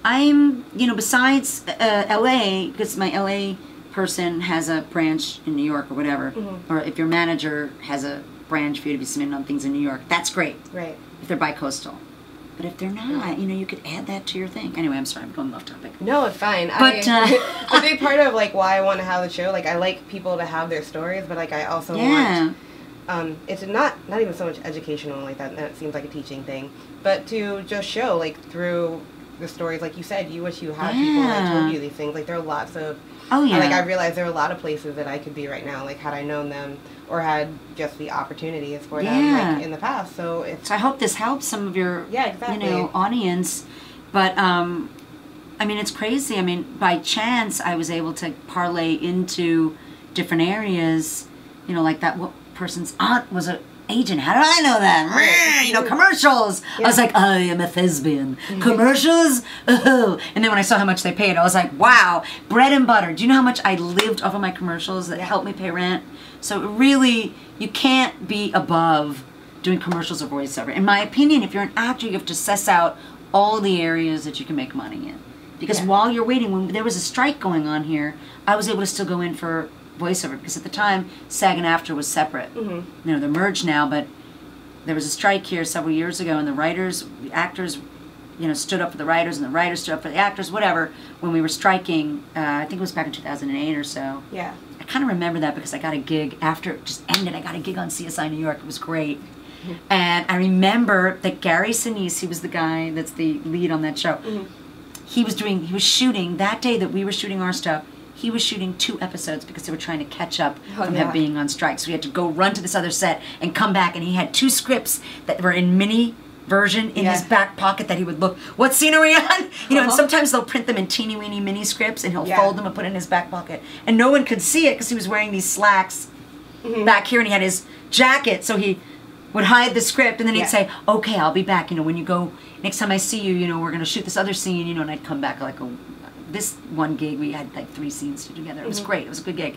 I'm, you know, besides LA, because my LA person has a branch in New York or whatever, or if your manager has a branch for you to be submitting on things in New York, that's great. Right. If they're bi-coastal. But if they're not, you know, you could add that to your thing. Anyway, I'm sorry, I'm going off topic. No, it's fine. But a big part of like why I want to have the show, like I like people to have their stories, but like I also want, it's not even so much educational like that. That seems like a teaching thing, but to just show like through the stories, like you said, you wish you had people that told you these things. Like there are lots of, like I realized there are a lot of places that I could be right now, like had I known them or had just the opportunities for them like in the past. So it's. So I hope this helps some of your, you know, audience. But I mean, it's crazy. I mean, by chance, I was able to parlay into different areas. You know, like that person's aunt was an agent. How did I know that? You know, commercials. I was like, I am a thespian. Commercials? Oh. And then when I saw how much they paid, I was like, wow, bread and butter. Do you know how much I lived off of my commercials that helped me pay rent? So really, you can't be above doing commercials or voiceover. In my opinion, if you're an actor, you have to suss out all the areas that you can make money in. Because while you're waiting, when there was a strike going on here, I was able to still go in for voiceover, because at the time SAG and AFTRA was separate. You know, they're merged now, but there was a strike here several years ago, and the actors, you know, stood up for the writers, and the writers stood up for the actors, whatever, when we were striking. I think it was back in 2008 or so. Yeah. I kind of remember that because I got a gig after it just ended. I got a gig on CSI New York. It was great. And I remember that Gary Sinise, he was the guy that's the lead on that show. He was shooting that day that we were shooting our stuff. He was shooting 2 episodes because they were trying to catch up from him being on strike. So he had to go run to this other set and come back, and he had 2 scripts that were in mini version in his back pocket that he would look, what scene are we on? You know, and sometimes they'll print them in teeny weeny mini scripts, and he'll fold them and put it in his back pocket. And no one could see it because he was wearing these slacks back here, and he had his jacket, so he would hide the script, and then he'd say, okay, I'll be back, you know, when you go, next time I see you, you know, we're going to shoot this other scene, you know, and I'd come back like this one gig, we had like 3 scenes to do together. It was great. It was a good gig.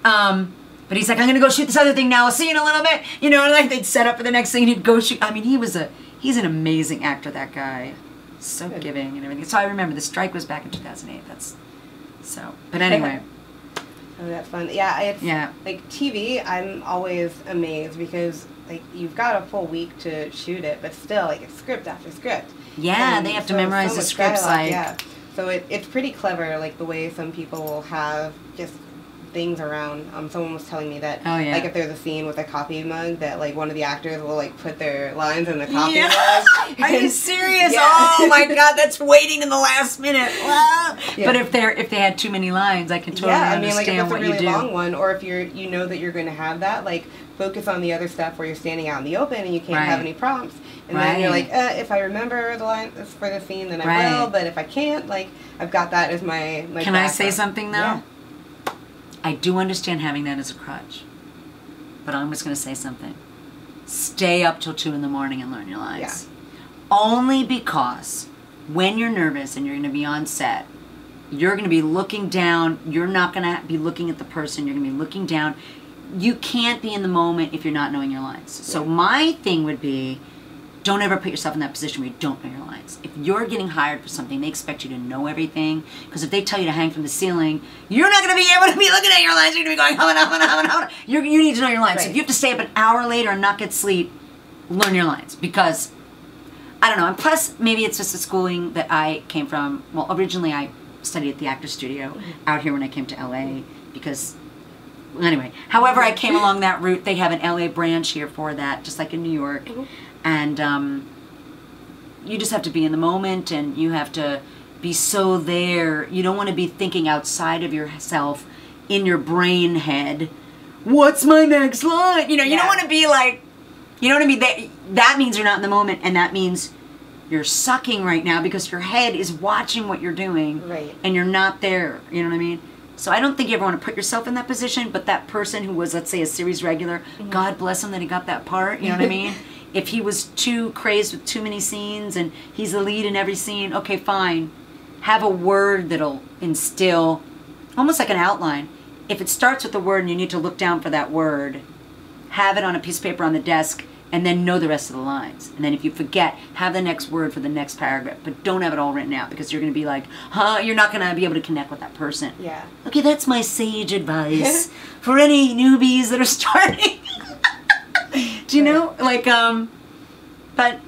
But he's like, I'm going to go shoot this other thing now. I'll see you in a little bit. You know, and like they'd set up for the next thing, and he'd go shoot. I mean, he's an amazing actor, that guy. So giving and everything. So I remember the strike was back in 2008. But anyway. Oh, that's fun. Yeah, it's like TV, I'm always amazed because like you've got a full week to shoot it, but still like it's script after script. Yeah, and they have to memorize the scripts So it's pretty clever, like the way some people will have just things around. Someone was telling me that like if there's a scene with a coffee mug, that like one of the actors will like put their lines in the coffee mug. Are you serious? Oh my God, that's waiting in the last minute. Wow. But if they had too many lines, I can totally understand like if it's what a really you do. long one, or if you know that you're going to have that, like focus on the other stuff where you're standing out in the open and you can't have any prompts. And then you're like, if I remember the line for the scene, then I will. But if I can't, like I've got that as my Can I say something though? Yeah. I do understand having that as a crutch, but I'm just going to say something. Stay up till 2 in the morning and learn your lines. Only because when you're nervous and you're going to be on set, you're going to be looking down. You're not going to be looking at the person. You're going to be looking down. You can't be in the moment if you're not knowing your lines. So my thing would be, don't ever put yourself in that position where you don't know your lines. If you're getting hired for something, they expect you to know everything. Because if they tell you to hang from the ceiling, you're not going to be able to be looking at your lines. You're going to be going, you need to know your lines. So if you have to stay up an hour later and not get sleep, learn your lines. Because, I don't know. And plus, maybe it's just the schooling that I came from. Well, originally I studied at the Actors Studio out here when I came to LA. Because, anyway. However, I came along that route. They have an LA branch here for that, just like in New York. And you just have to be in the moment, and you have to be so there. You don't want to be thinking outside of yourself in your brain head. What's my next line? You know, you don't want to be like, you know what I mean? That means you're not in the moment, and that means you're sucking right now because your head is watching what you're doing, and you're not there. You know what I mean? So I don't think you ever want to put yourself in that position, but that person who was, let's say, a series regular, God bless him that he got that part, you know what I mean? If he was too crazed with too many scenes and he's the lead in every scene, okay, fine. Have a word that'll instill, almost like an outline. If it starts with a word and you need to look down for that word, have it on a piece of paper on the desk and then know the rest of the lines. And then if you forget, have the next word for the next paragraph, but don't have it all written out, because you're going to be like, you're not going to be able to connect with that person. Yeah. Okay, that's my sage advice for any newbies that are starting. Do you know? Like, but...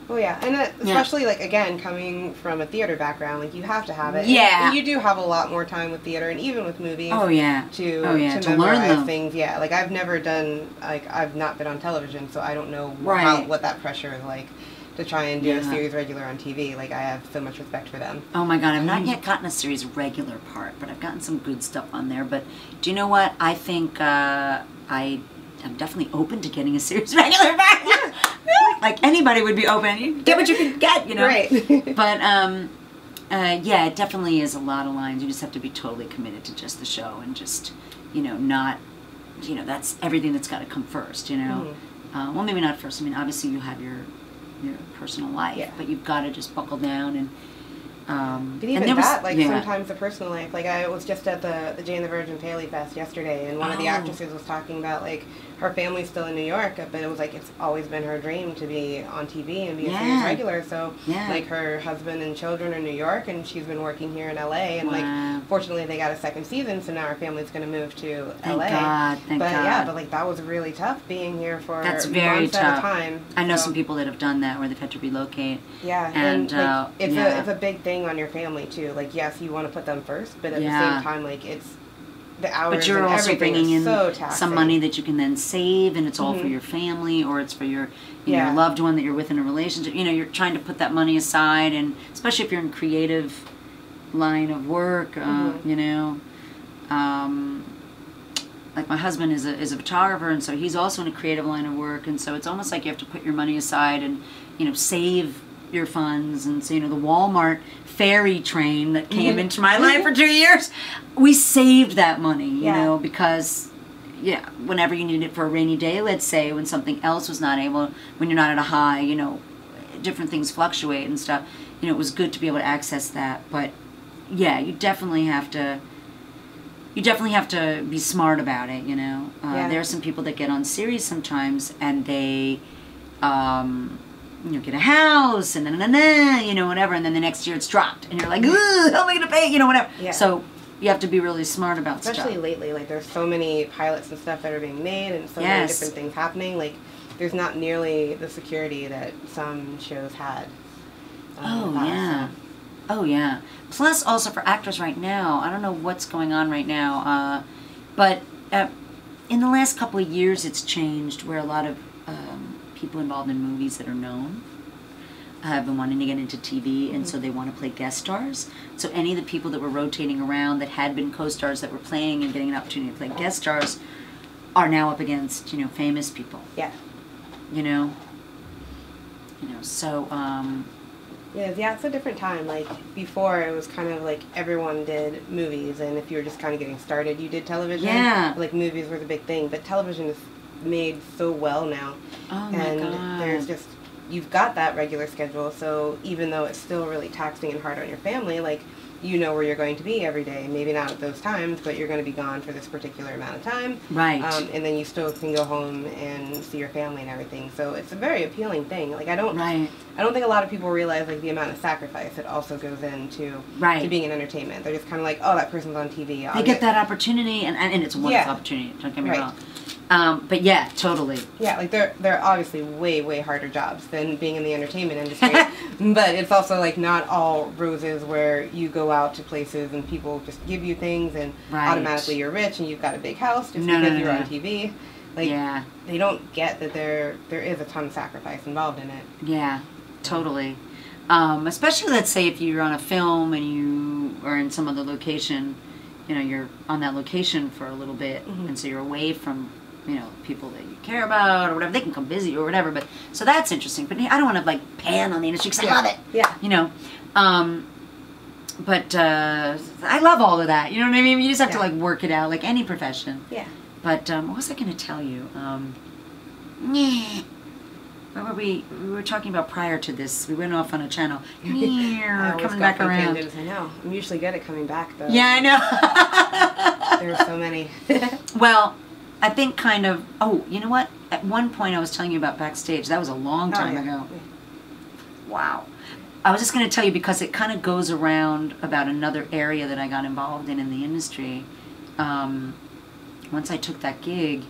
Well, yeah, and especially, like, again, coming from a theater background, like, you have to have it. Yeah. And you do have a lot more time with theater, and even with movies. Oh, yeah. To to memorize learn them. things. Yeah, like, I've never done, like, I've not been on television, so I don't know what that pressure is like to try and do a series regular on TV. Like, I have so much respect for them. Oh, my God. I've not yet gotten a series regular part, but I've gotten some good stuff on there. But do you know what? I think I'm definitely open to getting a series regular back. Like, anybody would be open. You get what you can get, you know? Right. But, yeah, it definitely is a lot of lines. You just have to be totally committed to just the show and just, you know, not, you know, that's everything that's got to come first, you know? Well, maybe not first. I mean, obviously you have your personal life, but you've got to just buckle down and... but even that, like, sometimes the personal life, like, I was just at the Jane the Virgin Paley Fest yesterday, and one of the actresses was talking about, like, her family's still in New York, but it was like it's always been her dream to be on TV and be a series regular, so, like, her husband and children are in New York, and she's been working here in LA, and, like, fortunately they got a second season, so now her family's going to move to LA. Thank God. Yeah, but, like, that was really tough being here for That's very months tough. at a time. I know some people that have done that, where they've had to relocate. Yeah, and like, it's a big thing on your family too. Like, yes, you want to put them first, but at the same time, like, it's the hours. But you're also bringing in some money that you can then save, and it's all for your family, or it's for your your loved one that you're with in a relationship. You know, you're trying to put that money aside, and especially if you're in creative line of work, you know. Like, my husband is a photographer, and so he's also in a creative line of work, and so it's almost like you have to put your money aside and, you know, save your funds. And so, you know, the Walmart ferry train that came into my life for 2 years, we saved that money, you know, because, whenever you need it for a rainy day, let's say, when something else was not able, when you're not at a high, you know, different things fluctuate and stuff, you know, it was good to be able to access that. But, yeah, you definitely have to be smart about it, you know. There are some people that get on series sometimes, and they, you know, get a house, and you know, whatever, and then the next year it's dropped, and you're like, how am I going to pay, you know, whatever. Yeah. So you have to be really smart about stuff. Especially lately, like, there's so many pilots and stuff that are being made, and so many different things happening. Like, there's not nearly the security that some shows had. Oh, yeah. Plus, also for actors right now, I don't know what's going on right now, but in the last couple of years it's changed, where a lot of people involved in movies that are known have been wanting to get into TV, and so they want to play guest stars. So any of the people that were rotating around that had been co-stars that were playing and getting an opportunity to play guest stars are now up against, you know, famous people. Yeah. You know, so... Yeah, it's a different time. Like, before, it was kind of like everyone did movies, and if you were just kind of getting started, you did television. Yeah. Like, movies were the big thing, but television is made so well now. Oh, my God. And there's just, you've got that regular schedule, so even though it's still really taxing and hard on your family, like, you know where you're going to be every day. Maybe not at those times, but you're going to be gone for this particular amount of time. Right. And then you still can go home and see your family and everything. So it's a very appealing thing. Like, I don't think a lot of people realize, like, the amount of sacrifice that also goes into to being in entertainment. They're just kind of like, oh, that person's on TV. They get that opportunity, and it's a wonderful opportunity. Don't get me wrong. But yeah, totally. Yeah, like, they're obviously way harder jobs than being in the entertainment industry. But it's also, like, not all roses where you go out to places and people just give you things and automatically you're rich and you've got a big house just because you're on TV. Like, they don't get that there is a ton of sacrifice involved in it. Yeah, totally. Especially, let's say, if you're on a film and you are in some other location, you know, you're on that location for a little bit, and so you're away from, you know, people that you care about or whatever. They can come visit you or whatever, but so that's interesting. But I don't want to, like, pan on the industry because I love it. Yeah. You know, but I love all of that. You know what I mean? You just have to, like, work it out, like any profession. Yeah. But what was I going to tell you? What were we were talking about prior to this? We went off on a channel. Coming back around. I know. I'm usually good at coming back, though. Yeah, I know. There are so many. Well, I think kind of, oh, you know what? At one point I was telling you about backstage. That was a long time ago. Wow. I was just going to tell you because it kind of goes around about another area that I got involved in the industry. Once I took that gig,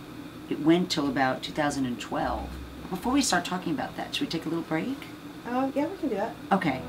it went till about 2012. Before we start talking about that, should we take a little break? Yeah, we can do that. Okay.